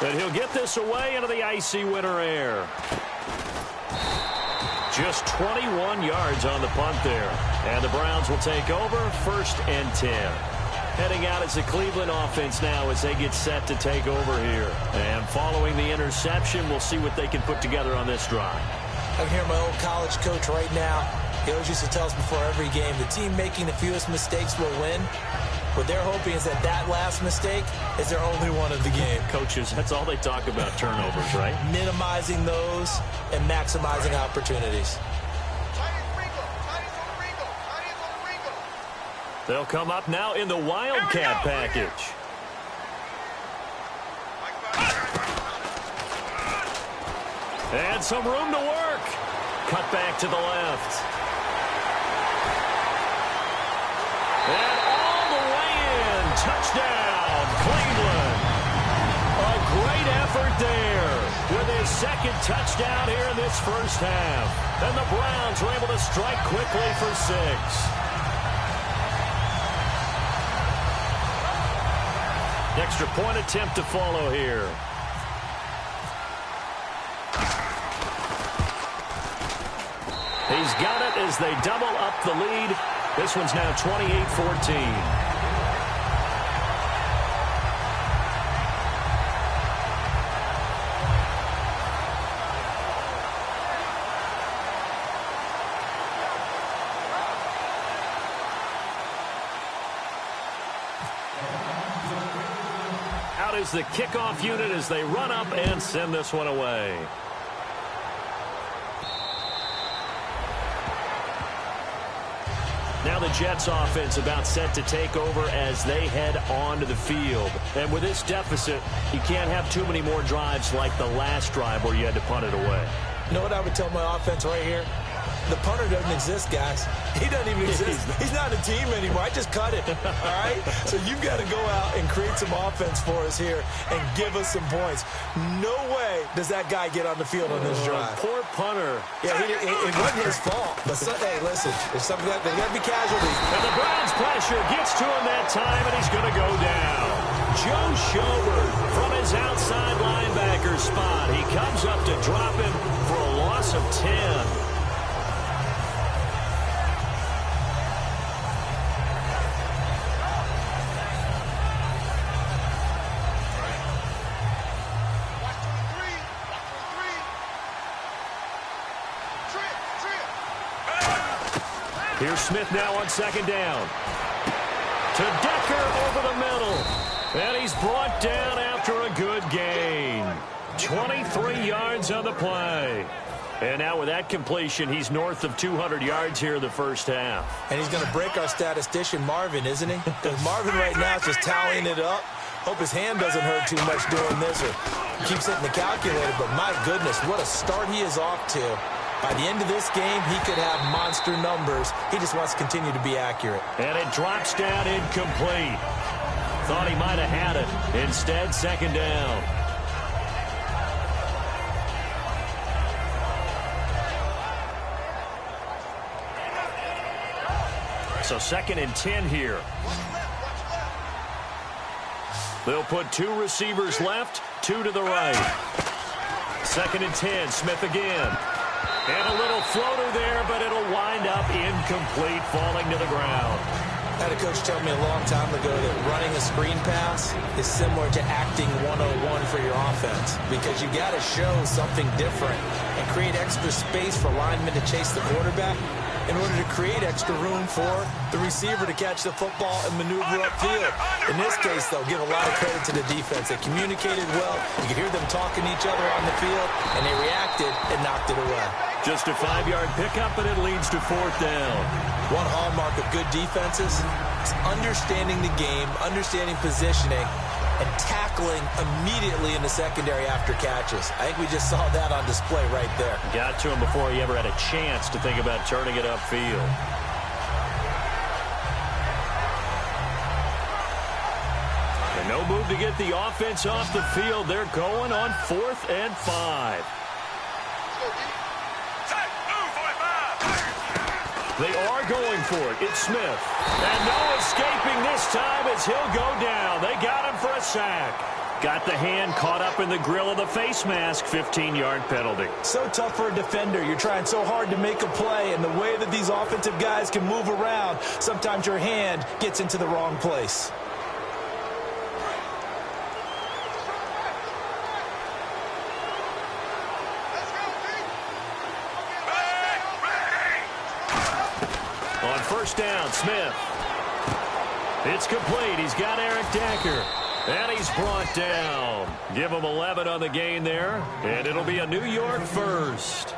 And he'll get this away into the icy winter air. Just 21 yards on the punt there. And the Browns will take over 1st and 10. Heading out as the Cleveland offense now as they get set to take over here. And following the interception, we'll see what they can put together on this drive. I can hear my old college coach right now. He always used to tell us before every game, the team making the fewest mistakes will win. What they're hoping is that that last mistake is their only one of the game. Coaches, that's all they talk about, turnovers, right? Minimizing those and maximizing opportunities. They'll come up now in the Wildcat package. And some room to work. Cut back to the left. And all the way in. Touchdown, Cleveland. A great effort there with his 2nd touchdown here in this first half. And the Browns were able to strike quickly for 6. Extra point attempt to follow here. He's got it as they double up the lead. This one's now 28-14. Is the kickoff unit as they run up and send this one away. Now the Jets offense about set to take over as they head onto the field. And with this deficit, you can't have too many more drives like the last drive where you had to punt it away. You know what I would tell my offense right here? The punter doesn't exist, guys. He doesn't even exist. He's not a team anymore. I just cut it, all right? So you've got to go out and create some offense for us here and give us some points. No way does that guy get on the field on this drive. Poor punter. Yeah, it wasn't his fault. But, hey, listen, there's something that there's got to be casualties. And the Browns pressure gets to him that time, and he's going to go down. Joe Schobert from his outside linebacker spot. He comes up to drop him for a loss of 10. Here's Smith now on 2nd down. To Decker over the middle. And he's brought down after a good gain. 23 yards on the play. And now with that completion, he's north of 200 yards here in the first half. And he's going to break our statistician Marvin, isn't he? Because Marvin right now is just tallying it up. Hope his hand doesn't hurt too much doing this or keeps hitting the calculator. But my goodness, what a start he is off to. By the end of this game, he could have monster numbers. He just wants to continue to be accurate. And it drops down incomplete. Thought he might have had it. Instead, 2nd down. So 2nd and 10 here. They'll put 2 receivers left, 2 to the right. 2nd and 10, Smith again. And a little floater there, but it'll wind up incomplete, falling to the ground. I had a coach tell me a long time ago that running a screen pass is similar to acting 101 for your offense because you got to show something different and create extra space for linemen to chase the quarterback in order to create extra room for the receiver to catch the football and maneuver upfield. In this case, though, give a lot of credit to the defense. They communicated well. You could hear them talking to each other on the field, and they reacted and knocked it away. Just a 5-yard pickup, and it leads to 4th down. One hallmark of good defenses is understanding the game, understanding positioning, and tackling immediately in the secondary after catches. I think we just saw that on display right there. Got to him before he ever had a chance to think about turning it upfield. And no move to get the offense off the field. They're going on 4th and 5. They are going for it. It's Smith. And no escaping this time as he'll go down. They got him for a sack. Got the hand caught up in the grill of the face mask. 15-yard penalty. So tough for a defender. You're trying so hard to make a play, and the way that these offensive guys can move around, sometimes your hand gets into the wrong place. On first down, Smith. It's complete. He's got Eric Decker. And he's brought down. Give him 11 on the gain there. And it'll be a New York first.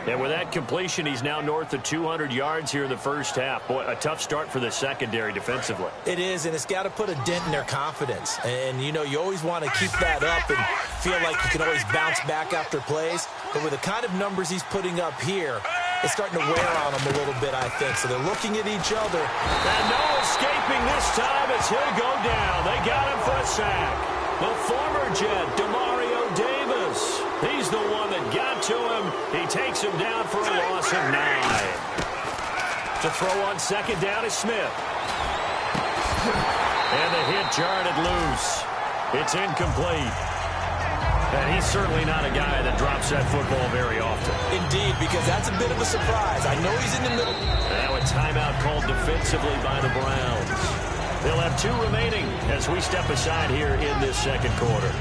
And with that completion, he's now north of 200 yards here in the first half. Boy, a tough start for the secondary defensively. It is, and it's got to put a dent in their confidence. And, you know, you always want to keep that up and feel like you can always bounce back after plays. But with the kind of numbers he's putting up here, it's starting to wear on him a little bit, I think. So they're looking at each other. And no escaping this time as he'll go down. They got him for a sack. The former Jet, Demario Davis. He's the one that got to him. He takes him down for a loss of 9. To throw on second down is Smith. And the hit jarred it loose. It's incomplete. And he's certainly not a guy that drops that football very often. Indeed, because that's a bit of a surprise. I know he's in the middle. Now a timeout called defensively by the Browns. They'll have 2 remaining as we step aside here in this second quarter.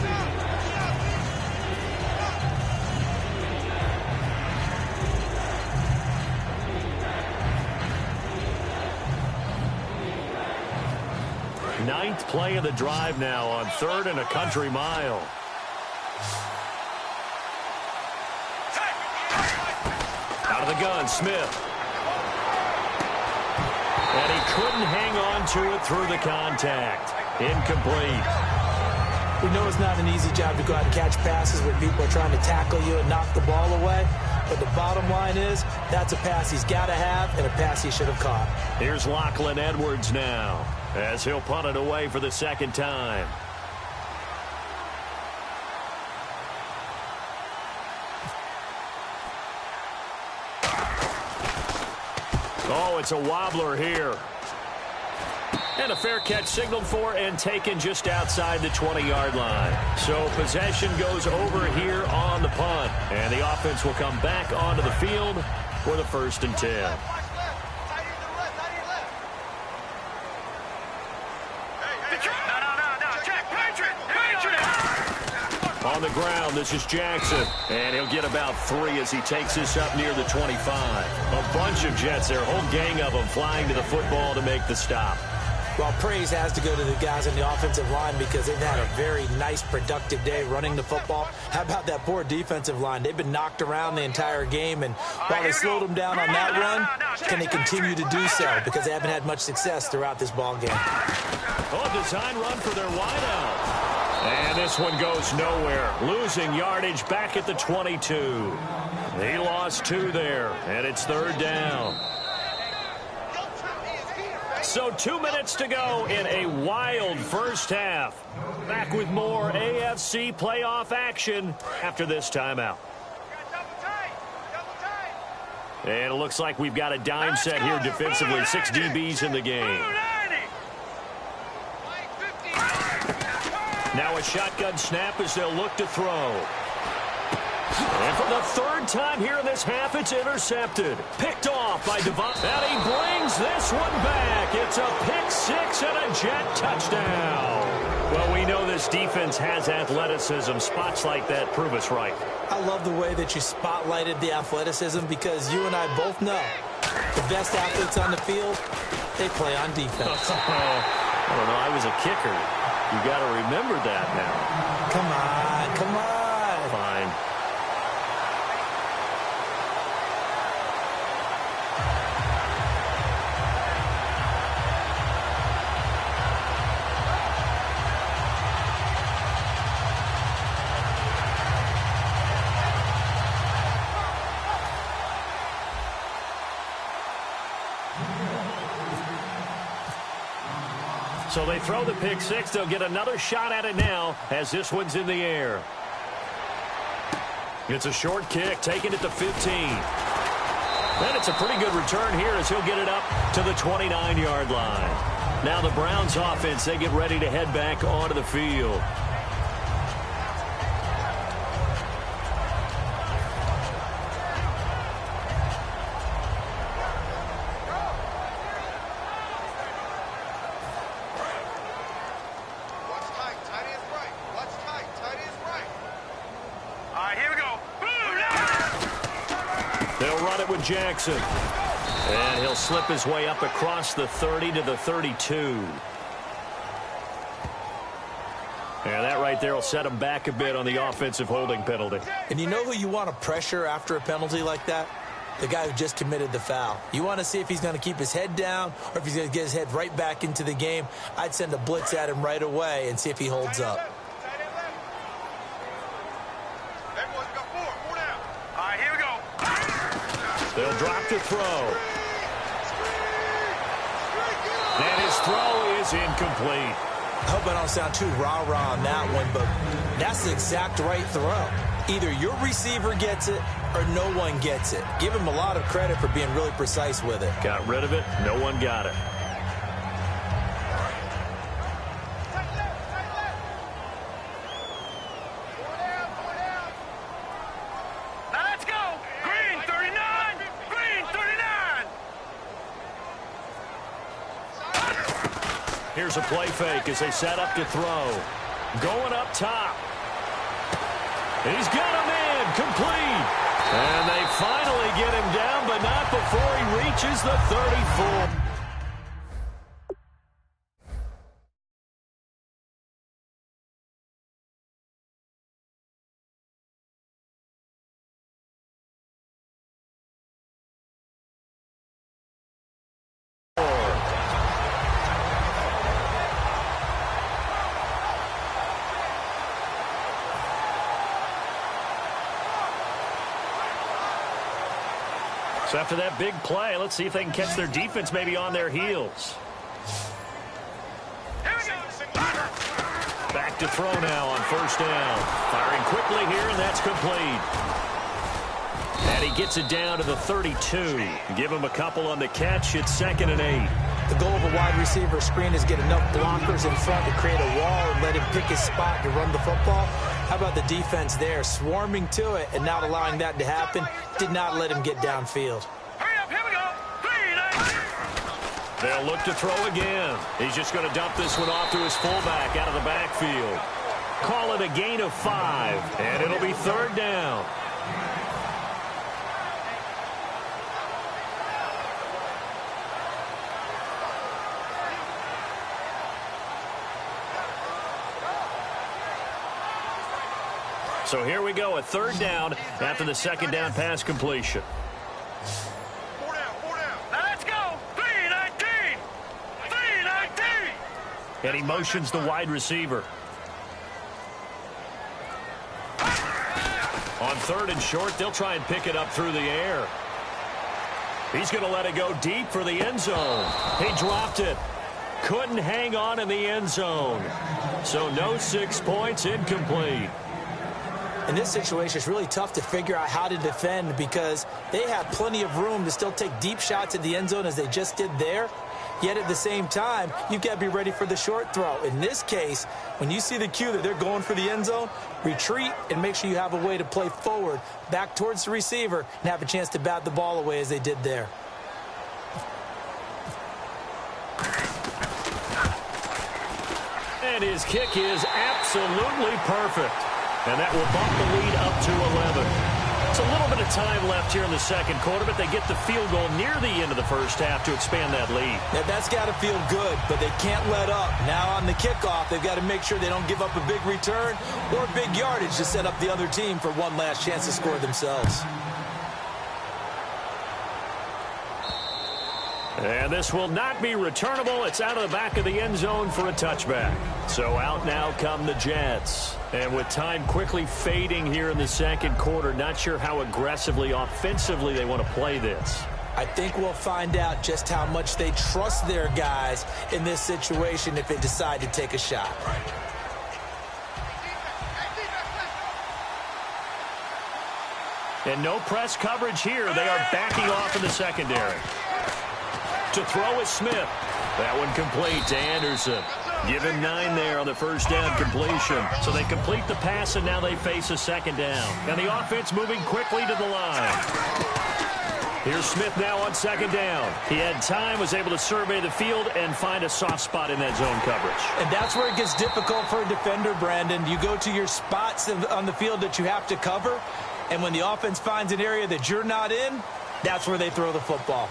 Ninth play of the drive now on 3rd and a country mile. Out of the gun, Smith. And he couldn't hang on to it through the contact. Incomplete. We know it's not an easy job to go out and catch passes where people are trying to tackle you and knock the ball away. But the bottom line is, that's a pass he's got to have and a pass he should have caught. Here's Lachlan Edwards now as he'll punt it away for the second time. Oh, it's a wobbler here. And a fair catch signaled for and taken just outside the 20-yard line. So possession goes over here on the punt. And the offense will come back onto the field for the 1st and 10. On the ground, this is Jackson. And he'll get about 3 as he takes this up near the 25. A bunch of Jets there, a whole gang of them flying to the football to make the stop. Well, praise has to go to the guys on the offensive line because they've had a very nice, productive day running the football. How about that poor defensive line? They've been knocked around the entire game, and while they slowed them down on that run, can they continue to do so? Because they haven't had much success throughout this ball game. Oh, design run for their wideout. And this one goes nowhere. Losing yardage back at the 22. He lost 2 there, and it's 3rd down. So 2 minutes to go in a wild first half. Back with more AFC playoff action after this timeout. And it looks like we've got a dime set here defensively. 6 DBs in the game. Now a shotgun snap as they'll look to throw. And for the 3rd time here in this half, it's intercepted. Picked off by Devon. And he brings this one back. It's a pick 6 and a Jet touchdown. Well, we know this defense has athleticism. Spots like that prove us right. I love the way that you spotlighted the athleticism because you and I both know the best athletes on the field, they play on defense. I don't know. I was a kicker. You got to remember that now. Come on, come on. Fine. So they throw the pick 6. They'll get another shot at it now as this one's in the air. It's a short kick, taken at the 15. And it's a pretty good return here as he'll get it up to the 29-yard line. Now the Browns offense, they get ready to head back onto the field. from Jackson. And he'll slip his way up across the 30 to the 32. And that right there will set him back a bit on the offensive holding penalty. And you know who you want to pressure after a penalty like that? The guy who just committed the foul. You want to see if he's going to keep his head down or if he's going to get his head right back into the game. I'd send a blitz at him right away and see if he holds up. All right, here we go. They'll drop to throw. And his throw is incomplete. I hope I don't sound too rah-rah on that one, but that's the exact right throw. Either your receiver gets it or no one gets it. Give him a lot of credit for being really precise with it. Got rid of it. No one got it. Now let's go. Green 39. Green 39. Here's a play fake as they set up to throw. Going up top. He's got him in. Complete. And they finally get him down, but not before he reaches the 34. So after that big play, let's see if they can catch their defense maybe on their heels. Back to throw now on first down. Firing quickly here, and that's complete. And he gets it down to the 32. Give him a couple on the catch. It's 2nd and 8. The goal of a wide receiver screen is get enough blockers in front to create a wall and let him pick his spot to run the football. How about the defense there, swarming to it and not allowing that to happen? Did not let him get downfield. Hurry up, here we go. They'll look to throw again. He's just going to dump this one off to his fullback out of the backfield. Call it a gain of 5, and it'll be 3rd down. So here we go, a 3rd down after the 2nd down pass completion. 4 down. Now let's go. 319. 319. And he motions the wide receiver. On 3rd and short, they'll try and pick it up through the air. He's going to let it go deep for the end zone. He dropped it. Couldn't hang on in the end zone. So no 6 points, incomplete. In this situation, it's really tough to figure out how to defend because they have plenty of room to still take deep shots at the end zone as they just did there. Yet at the same time, you've got to be ready for the short throw. In this case, when you see the cue that they're going for the end zone, retreat and make sure you have a way to play forward, back towards the receiver, and have a chance to bat the ball away as they did there. And his kick is absolutely perfect. And that will bump the lead up to 11. It's a little bit of time left here in the 2nd quarter, but they get the field goal near the end of the 1st half to expand that lead. Now, that's got to feel good, but they can't let up. Now on the kickoff, they've got to make sure they don't give up a big return or big yardage to set up the other team for one last chance to score themselves. And this will not be returnable. It's out of the back of the end zone for a touchback. So out now come the Jets. And with time quickly fading here in the 2nd quarter, not sure how aggressively, offensively they want to play this. I think we'll find out just how much they trust their guys in this situation if they decide to take a shot. And no press coverage here. They are backing off in the secondary. To throw is Smith. That one complete to Anderson. Give him 9 there on the 1st down completion. So they complete the pass, and now they face a 2nd down. And the offense moving quickly to the line. Here's Smith now on 2nd down. He had time, was able to survey the field and find a soft spot in that zone coverage. And that's where it gets difficult for a defender, Brandon. You go to your spots on the field that you have to cover, and when the offense finds an area that you're not in, That's where they throw the football.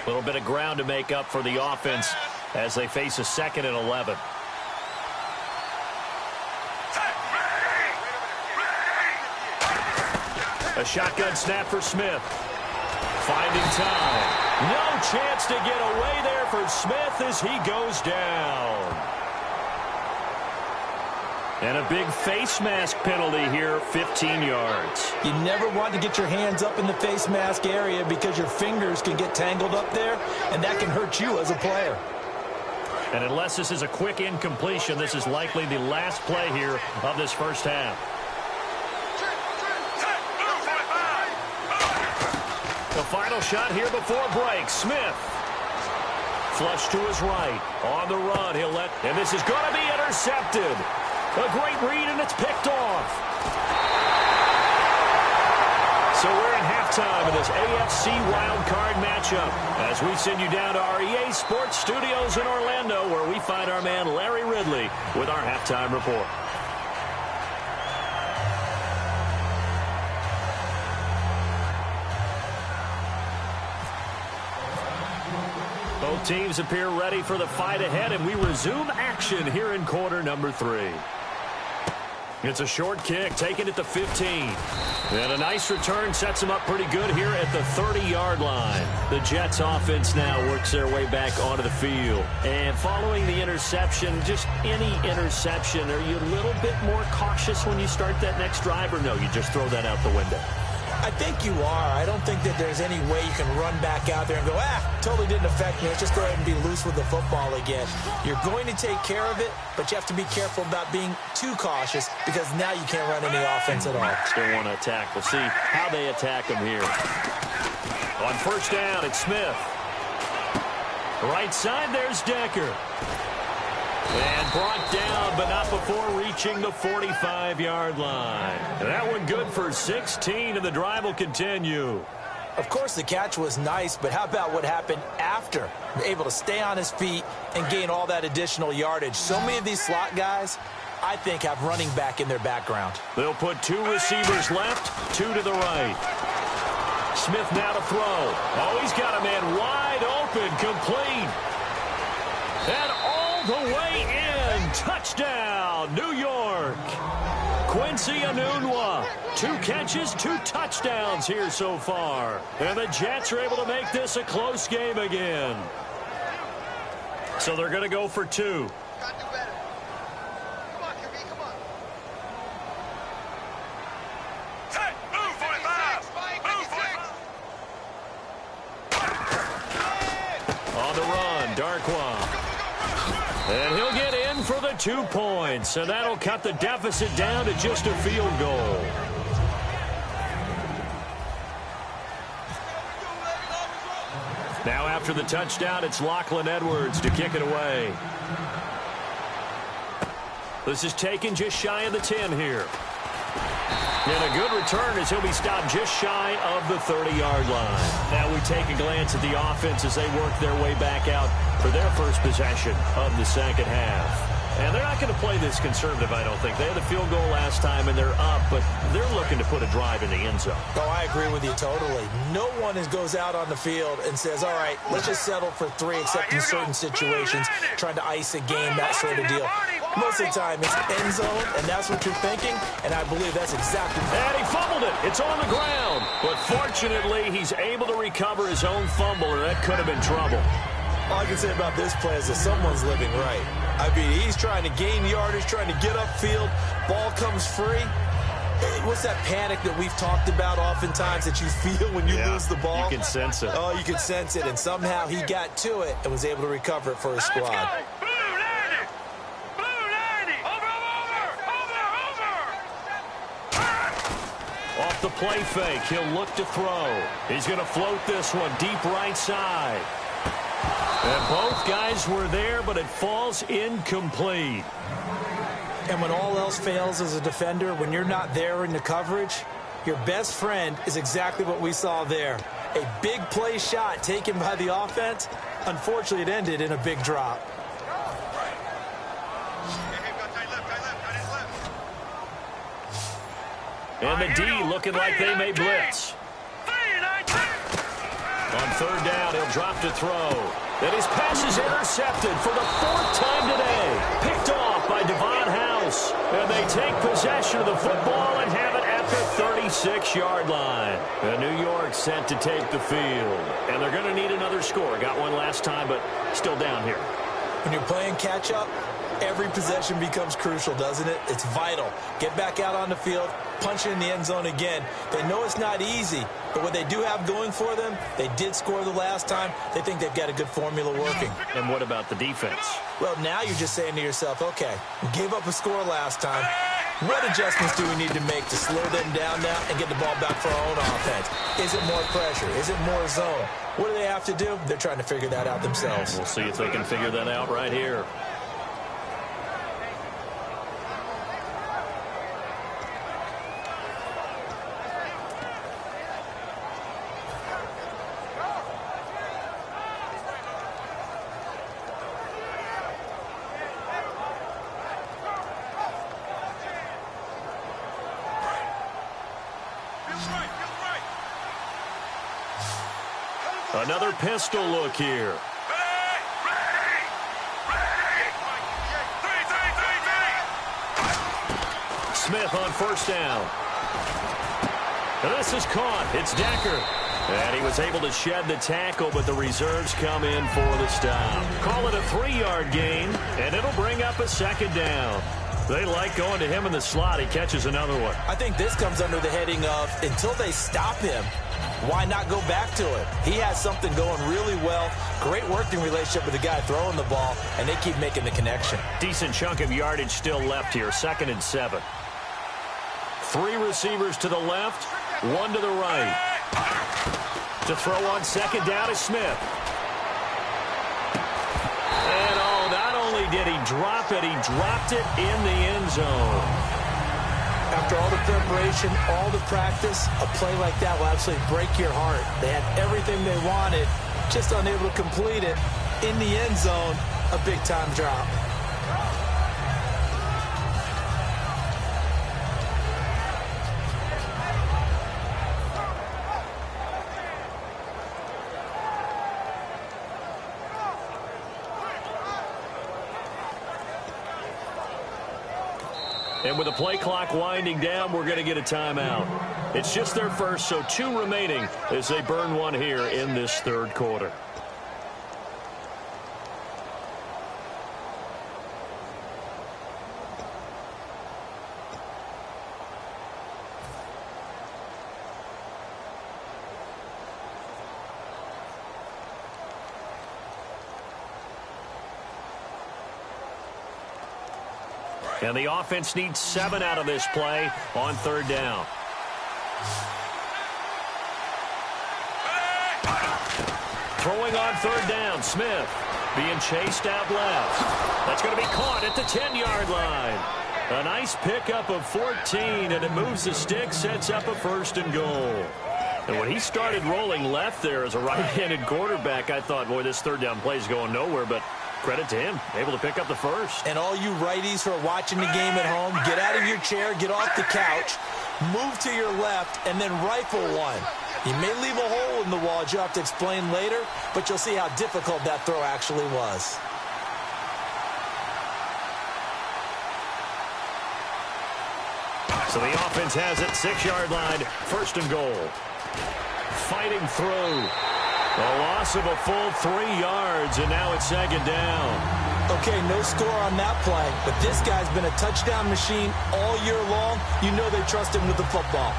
A little bit of ground to make up for the offense as they face a 2nd and 11. A shotgun snap for Smith. Finding time. No chance to get away there for Smith as he goes down. And a big face mask penalty here, 15 yards. You never want to get your hands up in the face mask area because your fingers can get tangled up there, and that can hurt you as a player. And unless this is a quick incompletion, this is likely the last play here of this first half. The final shot here before break. Smith. Flush to his right. On the run. And this is going to be intercepted. A great read, and it's picked off. So we're in halftime of this AFC wildcard matchup as we send you down to our EA Sports Studios in Orlando, where we find our man Larry Ridley with our halftime report. Both teams appear ready for the fight ahead, and we resume action here in quarter number 3. It's a short kick, taken at the 15. And a nice return sets them up pretty good here at the 30-yard line. The Jets offense now works their way back onto the field. And following the interception, just any interception, are you a little bit more cautious when you start that next drive, or no, you just throw that out the window? I think you are. I don't think that there's any way you can run back out there and go, totally didn't affect me. Let's just go ahead and be loose with the football again. You're going to take care of it, but you have to be careful about being too cautious because now you can't run any offense at all. Still want to attack. We'll see how they attack them here. On first down, it's Smith. Right side, there's Decker. And brought down, but not before reaching the 45-yard line. And that one good for 16, and the drive will continue. Of course, the catch was nice, but how about what happened after? Able to stay on his feet and gain all that additional yardage. So many of these slot guys, I think, have running back in their background. They'll put 2 receivers left, 2 to the right. Smith now to throw. Oh, he's got a man wide open, complete. And all the way in. Touchdown, New York. Quincy Enunwa. 2 catches, 2 touchdowns here so far. And the Jets are able to make this a close game again. So they're going to go for 2. On the run, Darkwa. And he'll get in for the 2 points. And that'll cut the deficit down to just a field goal. Now after the touchdown, it's Lachlan Edwards to kick it away. This is taken just shy of the 10 here. And a good return as he'll be stopped just shy of the 30-yard line. Now we take a glance at the offense as they work their way back out for their first possession of the second half. And they're not going to play this conservative, I don't think. They had the field goal last time, and they're up, but they're looking to put a drive in the end zone. Oh, I agree with you totally. No one goes out on the field and says, all right, let's just settle for 3, except in certain situations, trying to ice a game, that sort of deal. Most of the time, it's end zone, and that's what you're thinking, and I believe that's exactly right. And he fumbled it. It's on the ground. But fortunately, he's able to recover his own fumble, or that could have been trouble. All I can say about this play is that someone's living right. I mean, he's trying to gain yardage, trying to get upfield. Ball comes free. What's that panic that we've talked about oftentimes that you feel when you lose the ball? You can sense it. Oh, you can sense it. And somehow he got to it and was able to recover it for his squad. Off the play fake, he'll look to throw. He's going to float this one deep right side. And both guys were there, but it falls incomplete. And when all else fails as a defender, when you're not there in the coverage, your best friend is exactly what we saw there. A big play shot taken by the offense. Unfortunately, it ended in a big drop. And the D looking like they may blitz. On third down, he'll drop to throw. And his pass is intercepted for the 4th time today. Picked off by Devon House. And they take possession of the football and have it at the 36-yard line. And New York set to take the field. And they're going to need another score. Got one last time, but still down here. When you're playing catch-up, every possession becomes crucial, doesn't it? It's vital. Get back out on the field, punch it in the end zone again. They know it's not easy, but what they do have going for them, they did score the last time. They think they've got a good formula working. And what about the defense? Well, now you're just saying to yourself, okay, we gave up a score last time. What adjustments do we need to make to slow them down now and get the ball back for our own offense? Is it more pressure? Is it more zone? What do they have to do? They're trying to figure that out themselves. We'll see if they can figure that out right here. Another pistol look here. Smith on first down. And this is caught. It's Decker. And he was able to shed the tackle, but the reserves come in for the stop. Call it a 3-yard gain, and it'll bring up a 2nd down. They like going to him in the slot. He catches another one. I think this comes under the heading of, until they stop him, why not go back to it? He has something going really well. Great working relationship with the guy throwing the ball, and they keep making the connection. Decent chunk of yardage still left here. 2nd and 7. 3 receivers to the left, 1 to the right. To throw on 2nd down is Smith. And not only did he drop it, he dropped it in the end zone. After all the preparation, all the practice, a play like that will absolutely break your heart. They had everything they wanted, just unable to complete it. In the end zone, a big-time drop. And with the play clock winding down, we're going to get a timeout. It's just their first, so 2 remaining as they burn one here in this 3rd quarter. And the offense needs 7 out of this play on 3rd down. Throwing on 3rd down, Smith being chased out left. That's going to be caught at the 10-yard line. A nice pickup of 14, and it moves the stick, sets up a 1st and goal. And when he started rolling left there as a right-handed quarterback, I thought, boy, this 3rd down play is going nowhere, but credit to him, able to pick up the 1st. And all you righties who are watching the game at home, get out of your chair, get off the couch, move to your left, and then rifle one. You may leave a hole in the wall, as you'll have to explain later, but you'll see how difficult that throw actually was. So the offense has it, 6-yard line, 1st and goal. Fighting through. A loss of a full 3 yards, and now it's 2nd down. Okay, no score on that play, but this guy's been a touchdown machine all year long. You know they trust him with the football.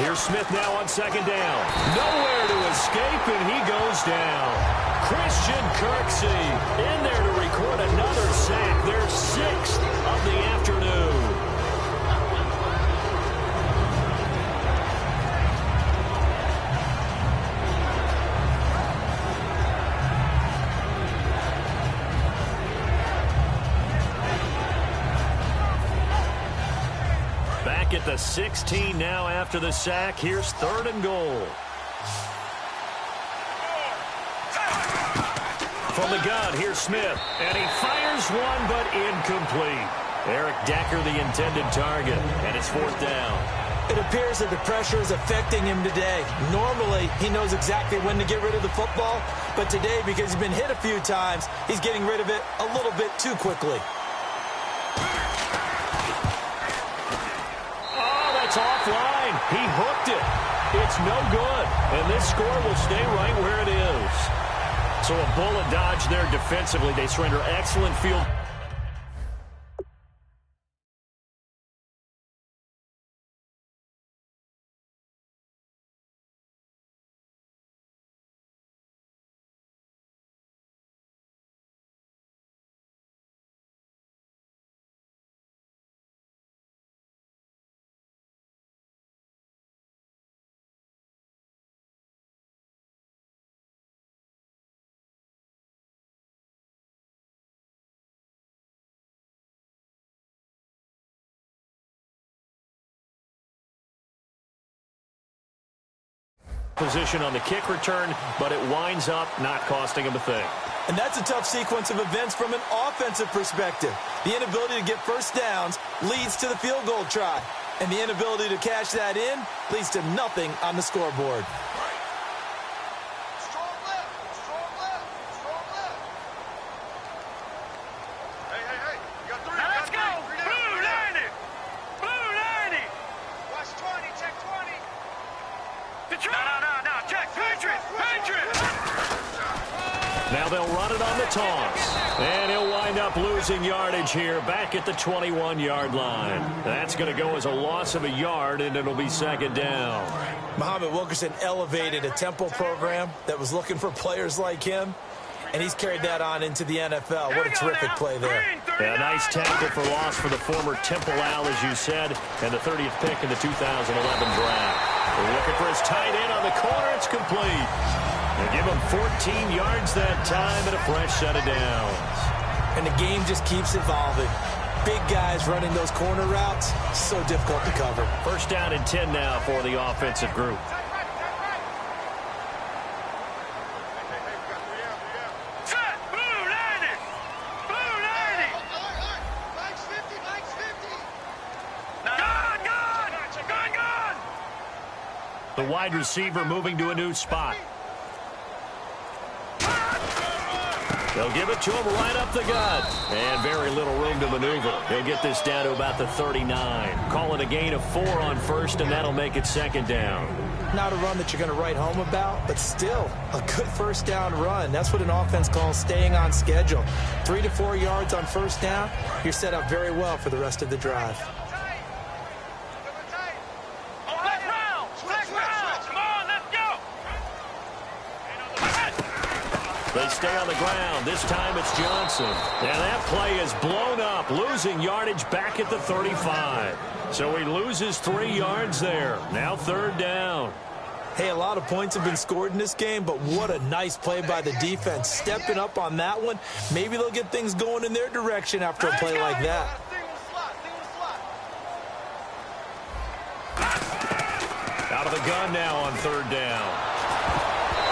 Here's Smith now on 2nd down. Nowhere to escape, and he goes down. Christian Kirksey in there to record another sack. Their 6th of the afternoon. back at the 16 now after the sack. Here's 3rd and goal. From the gun, here's Smith. And he fires one, but incomplete. Eric Decker, the intended target. And it's 4th down. It appears that the pressure is affecting him today. Normally, he knows exactly when to get rid of the football. But today, because he's been hit a few times, he's getting rid of it a little bit too quickly. Oh, that's offline. He hooked it. It's no good. And this score will stay right where it is. So a bullet dodge there defensively. They surrender excellent field. Position on the kick return, but it winds up not costing him a thing. And that's a tough sequence of events from an offensive perspective. The inability to get first downs leads to the field goal try. And the inability to cash that in leads to nothing on the scoreboard. Strong left. Strong left. Strong left. Hey, hey, hey. You got 3. Now let's go. Blue 90. Blue 90. Watch 20. Check 20. No. Check. Patriot. Now they'll run it on the toss. And he'll wind up losing yardage here back at the 21-yard line. That's going to go as a loss of a yard, and it'll be 2nd down. Muhammad Wilkerson elevated a Temple program that was looking for players like him, and he's carried that on into the NFL. What a terrific play there. Yeah, nice tackle for loss for the former Temple Owl, as you said, and the 30th pick in the 2011 draft. They're looking for his tight end on the corner. It's complete. They give him 14 yards that time and a fresh set of downs. And the game just keeps evolving. Big guys running those corner routes, so difficult to cover. 1st down and 10 now for the offensive group. Set. Blue 90. Blue 90. Mike's 50. Gun. The wide receiver moving to a new spot. They'll give it to him right up the gut. And very little room to maneuver. He'll get this down to about the 39. Call it a gain of 4 on 1st, and that'll make it 2nd down. Not a run that you're going to write home about, but still a good 1st down run. That's what an offense calls staying on schedule. 3 to 4 yards on 1st down, you're set up very well for the rest of the drive. They stay on the ground. This time it's Johnson. And that play is blown up, losing yardage back at the 35. So he loses 3 yards there. Now 3rd down. Hey, a lot of points have been scored in this game, but what a nice play by the defense. Stepping up on that one. Maybe they'll get things going in their direction after a play like that. Out of the gun now on 3rd down.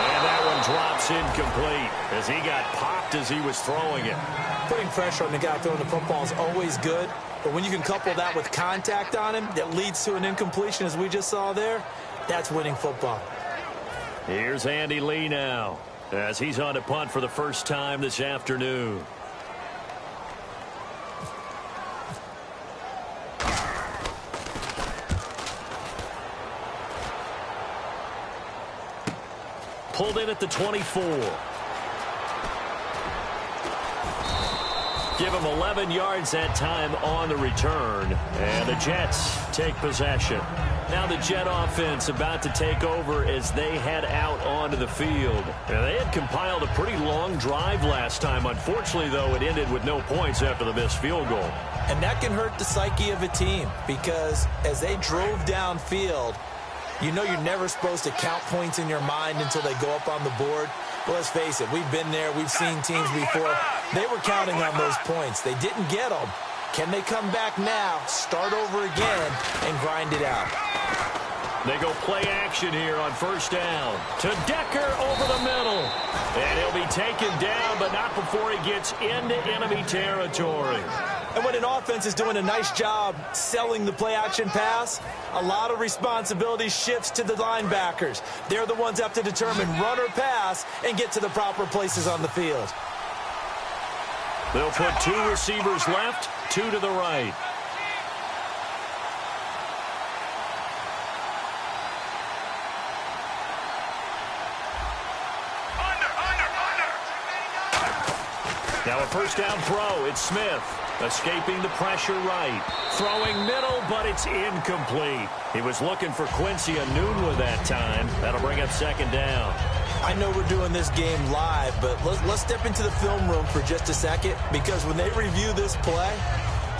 And that one drops incomplete as he got popped as he was throwing it. Putting pressure on the guy throwing the football is always good, but when you can couple that with contact on him that leads to an incompletion, as we just saw there, that's winning football. Here's Andy Lee now as he's on to punt for the first time this afternoon. Pulled in at the 24. Give him 11 yards that time on the return. And the Jets take possession. Now the Jet offense about to take over as they head out onto the field. And they had compiled a pretty long drive last time. Unfortunately, though, it ended with no points after the missed field goal. And that can hurt the psyche of a team because as they drove downfield, you know you're never supposed to count points in your mind until they go up on the board. Well, let's face it, we've been there. We've seen teams before. They were counting on those points. They didn't get them, Can they come back now, start over again, and grind it out? They go play action here on first down. To Decker over the middle. And he'll be taken down, but not before he gets into enemy territory. And when an offense is doing a nice job selling the play-action pass, a lot of responsibility shifts to the linebackers. They're the ones that have to determine run or pass and get to the proper places on the field. They'll put 2 receivers left, 2 to the right. Now a first down throw. It's Smith. Escaping the pressure right. Throwing middle, but it's incomplete. He was looking for Quincy Enunwa that time. That'll bring up second down. I know we're doing this game live, but let's step into the film room for just a second, because when they review this play,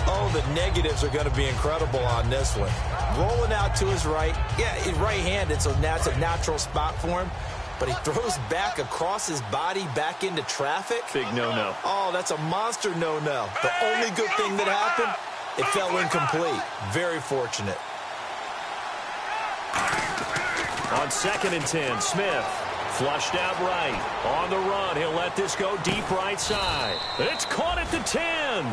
oh, the negatives are going to be incredible on this one. Rolling out to his right. Yeah, he's right-handed, so that's a natural spot for him. But he throws back across his body back into traffic. Big no-no. Oh, that's a monster no-no. The only good thing that happened, it fell incomplete. Very fortunate. On 2nd and 10, Smith. Flushed out right. On the run, he'll let this go deep right side. It's caught at the 10.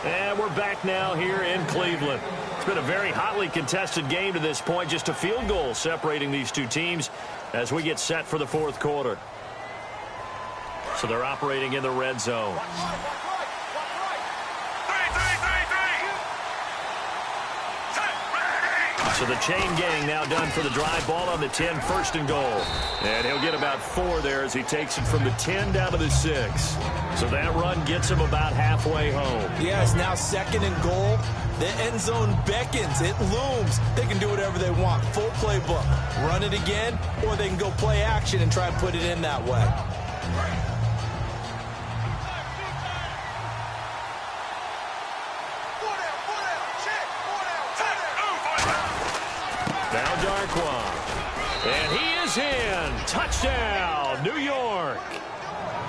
And we're back now here in Cleveland. It's been a very hotly contested game to this point. Just a field goal separating these two teams as we get set for the 4th quarter. So they're operating in the red zone. So the chain gang now done for the drive. Ball on the 10, 1st and goal. And he'll get about 4 there as he takes it from the 10 down to the 6. So that run gets him about halfway home. Yeah, it's now 2nd and goal. The end zone beckons. It looms. They can do whatever they want. Full playbook. Run it again, or they can go play action and try and put it in that way. Now Darkwa. And he is in. Touchdown, New York.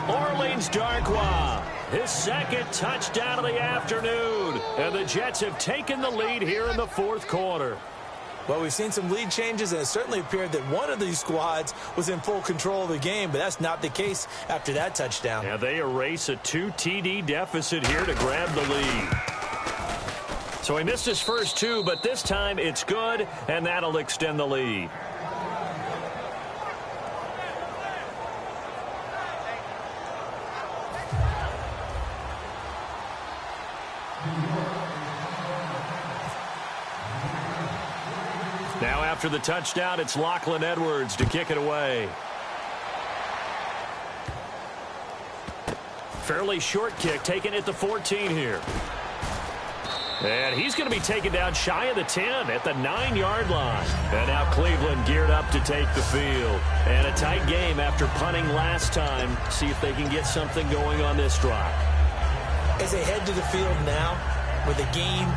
Orleans Darkwa. His 2nd touchdown of the afternoon. And the Jets have taken the lead here in the 4th quarter. Well, we've seen some lead changes, and it certainly appeared that one of these squads was in full control of the game, but that's not the case after that touchdown. Yeah, they erase a 2 TD deficit here to grab the lead. So he missed his first 2, but this time it's good, and that'll extend the lead. Now after the touchdown, it's Lachlan Edwards to kick it away. Fairly short kick, taken at the 14 here. And he's going to be taken down shy of the 10 at the 9-yard line. And now Cleveland geared up to take the field. And a tight game after punting last time. See if they can get something going on this drive. As they head to the field now, with the game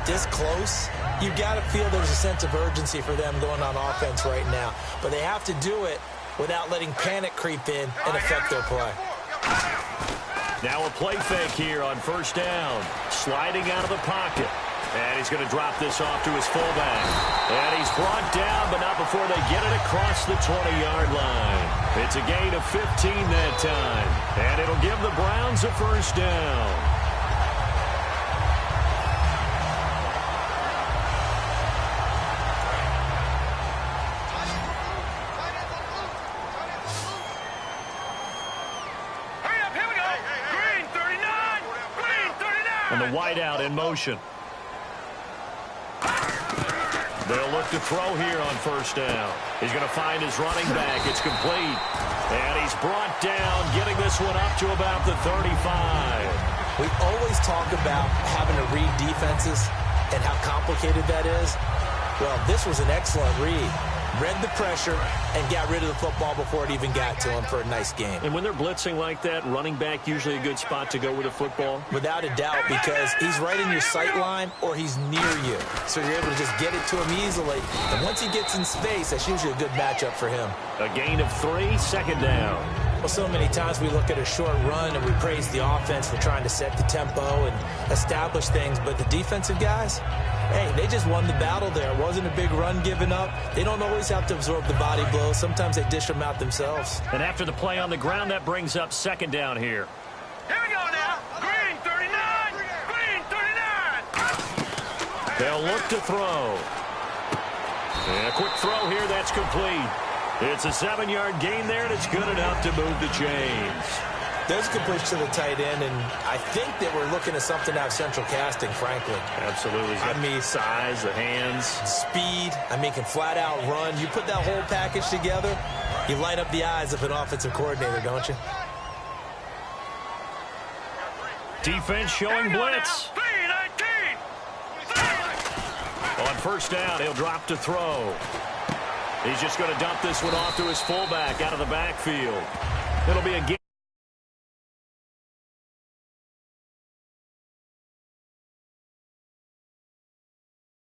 this close, you got to feel there's a sense of urgency for them going on offense right now. But they have to do it without letting panic creep in and affect their play. Now a play fake here on first down. Sliding out of the pocket. And he's going to drop this off to his fullback. And he's brought down, but not before they get it across the 20-yard line. It's a gain of 15 that time. And it'll give the Browns a first down. And the wideout in motion. They'll look to throw here on first down. He's going to find his running back. It's complete. And he's brought down, getting this one up to about the 35. We always talk about having to read defenses and how complicated that is. Well, this was an excellent read. Read the pressure and got rid of the football before it even got to him for a nice game. And when they're blitzing like that, running back usually a good spot to go with a football? Without a doubt, because he's right in your sight line or he's near you. So you're able to just get it to him easily. And once he gets in space, that's usually a good matchup for him. A gain of 3, second down. Well, so many times we look at a short run and we praise the offense for trying to set the tempo and establish things, but the defensive guys, hey, they just won the battle there. It wasn't a big run given up. They don't always have to absorb the body blows. Sometimes they dish them out themselves. And after the play on the ground, that brings up second down here. Here we go now. Green 39. Green 39. They'll look to throw. And a quick throw here, that's complete. It's a 7-yard gain there, and it's good enough to move the chains. There's a completion to the tight end, and I think that we're looking at something out of central casting, frankly. Absolutely. I mean, size, the hands. Speed. I mean, can flat out run. You put that whole package together, you light up the eyes of an offensive coordinator, don't you? Defense showing blitz. 3-19. On first down, he'll drop to throw. He's just going to dump this one off to his fullback out of the backfield. It'll be a game.